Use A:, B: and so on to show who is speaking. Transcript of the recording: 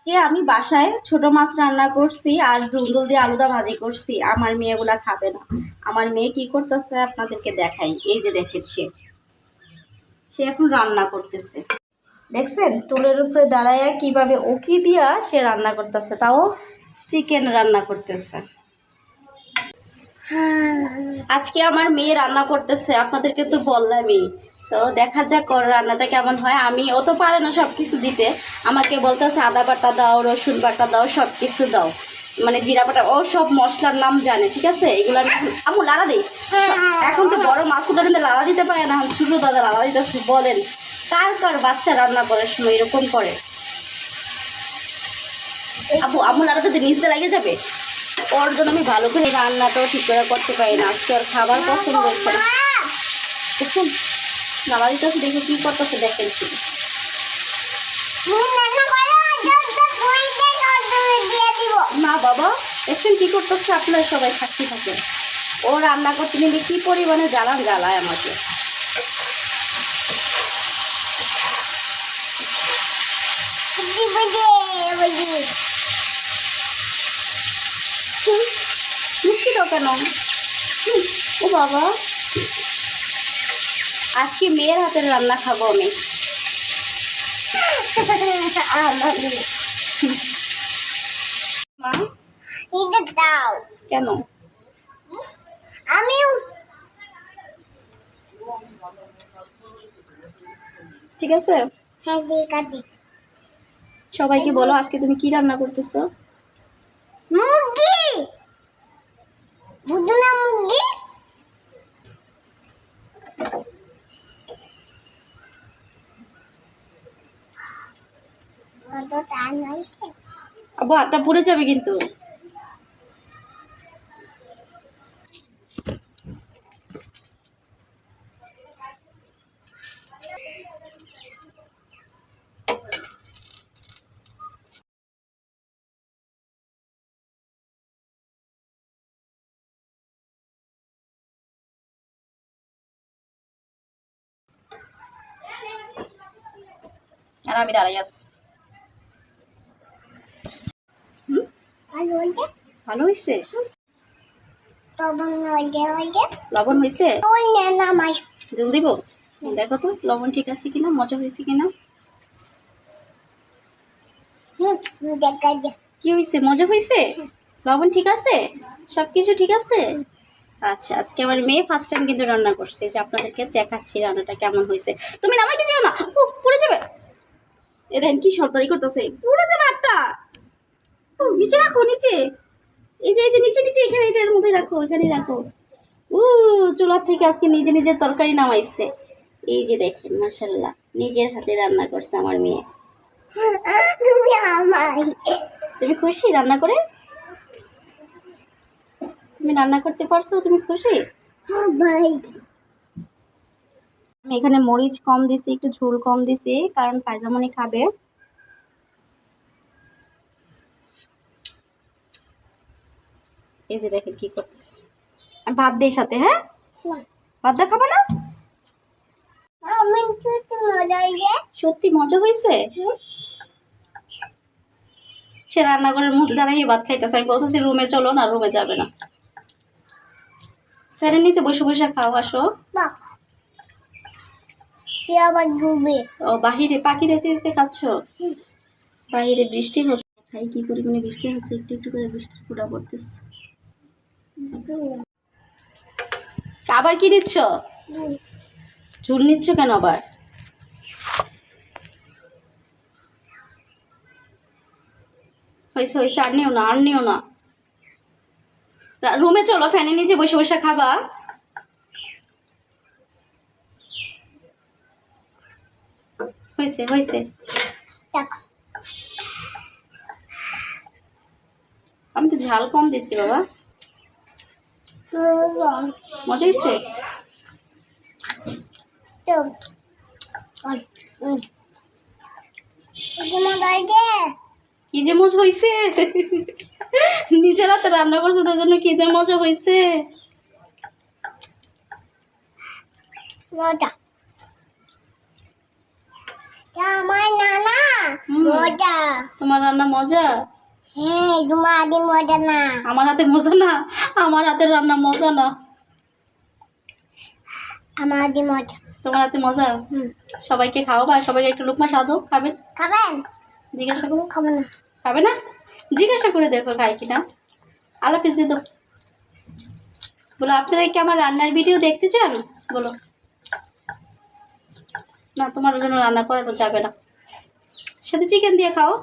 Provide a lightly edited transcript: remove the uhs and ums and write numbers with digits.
A: আমি বাসায় ছোট মাছ রান্না করছি আর ডুন্দুল দিয়ে আলুদা ভাজি করছি। আমার মেয়েগুলা খাবে না। আমার মেয়ে কি করতেছে আপনাদেরকে দেখাই। এই যে দেখেন, সে এখন রান্না করতেছে। দেখছেন টুলের উপরে দাঁড়ায় কিভাবে ওকি দিয়া সে রান্না করতেছে, তাও চিকেন রান্না করতেছে। আজকে আমার মেয়ে রান্না করতেছে, আপনাদেরকে তো বললামই। তো দেখা যাক ওর রান্নাটা কেমন হয়। ও তো পারে না সব কিছু দিতে, আমাকে বলতেছে আদা বাটা দাও, রসুন বাটা দাও, সব কিছু দাও, মানে জিরা বাটা, ও সব মশলার নাম জানে। ঠিক আছে, এগুলো আমি লাড়া দিই। এখন তো বড় মাছটা লাড়া দিতে পারে না, ছোট দাদা লাড়া দিতেছে। বলেন কার কার বাচ্চা রান্না করার সময় এরকম করে? আমু লাড়াতে নিচে লাগে যাবে। ওর জন্য আমি ভালো করে রান্নাটাও ঠিক করে করতে পারি না। আজকে ওর খাবার পছন্দ হচ্ছে না। দেখুন লাড়া দিতেছে, দেখে কি করতেছে দেখেন শুধু। না বাবা, দেখছেন কি করতেছে? আপনারা সবাই সাক্ষী থাকেন। ও রান্না করতে নিলে কি পরিমাণে জ্বালায় আমাকে। মিষ্টি দাও কেন? ও বাবা, আজকে মেয়ের হাতের রান্না খাবো আমি। মা দাও কেন? আমি ঠিক আছে, সবাইকে বলো আজকে তুমি কি রান্না করতেছো? মুরগি। বুঝো না মুরগি? আব্বু হাতটা পুড়ে যাবে কিন্তু। আর আমি দাঁড়াই আছি। ভালো হয়েছে? লবণ হয়েছে? জল দিব? দেখো তো লবণ ঠিক আছে কিনা, মজা হয়েছে কিনা। কি হয়েছে? মজা হয়েছে? লবণ ঠিক আছে? সবকিছু ঠিক আছে? আচ্ছা, আজকে আমার মেয়ে ফার্স্ট টাইম কিন্তু রান্না করছে, যে আপনাদেরকে দেখাচ্ছি রান্নাটা কেমন হয়েছে। তুমি নামাইতে যাও না, পড়ে যাবে। এ দেখেন কি সরকারি করতেছে, পড়ে যাবে একটা। নিচে রাখো, নিচে। এই যে নিচে নিচে, এখানে এটার মধ্যে রাখো, এখানেই রাখো। চুলার থেকে আজকে নিজে নিজে তরকারি নামাইছে। এই যে দেখেন, মাশাআল্লাহ, নিজের হাতে রান্না করছে আমার মেয়ে। তুমি খুশি রান্না করে? তুমি রান্না করতে পারছো, তুমি খুশি? আমি এখানে মরিচ কম দিছি, একটু ঝোল কম দিছি, কারণ পায়জামনি খাবে। এই যে দেখেন কি করতেছে। আমি ভাত দিই সাথে। হ্যাঁ, ভাত দা খাবো না? সত্যি মজা হয়েছে। সে রান্নাঘরের মধ্যে দাঁড়িয়ে ভাত খাইতেছে। আমি বলতেছি রুমে চলো, না রুমে যাবে না। ফ্যানের নিচে বসে বসে খাও, আসো। ও বাহিরে পাখি দেখতে দেখতে খাচ্ছ? বাইরে বৃষ্টি হচ্ছে, খাই কি পরিমাণে বৃষ্টি হচ্ছে, একটু একটু করে বৃষ্টির ফোঁটা পড়তেছে। আবার কি নিচ্ছ? ঝুল নিচ্ছ কেন আবার? হয়েছে হয়েছে, আর নিও না, আর নিও না। রুমে চলো, ফ্যানের নিচে বসে বসে খাবা। হয়েছে হয়েছে, আমি তো ঝাল কম দিছি বাবা। মজা হয়েছে? কি যে মজা হয়েছে, নিজের হাতে রান্না করছো তার জন্য কি যে মজা হয়েছে। মজা
B: আমার নানা
A: হুম।
B: মজা।
A: তোমার রান্না মজা?
B: হ্যাঁ, তোমার আদি মজা না।
A: আমার হাতে মজা না? আমার হাতের রান্না মজা না।
B: আমার আদি মজা।
A: তোমার হাতে মজা? সবাইকে খাওয়াবা, সবাইকে একটু লুকমা স্বাদ হোক। খাবেন?
B: খাবেন?
A: জিজ্ঞাসা করো।
B: খাবো না।
A: খাবে না? জিজ্ঞাসা করে দেখো খাই কিনা। আলা পিস দিয়ে দাও। বলো আপনারা কি আমার রান্নার ভিডিও দেখতে চান? বলো। না, তোমার জন্য রান্না করানো যাবে না। সাথে চিকেন দিয়ে খাও।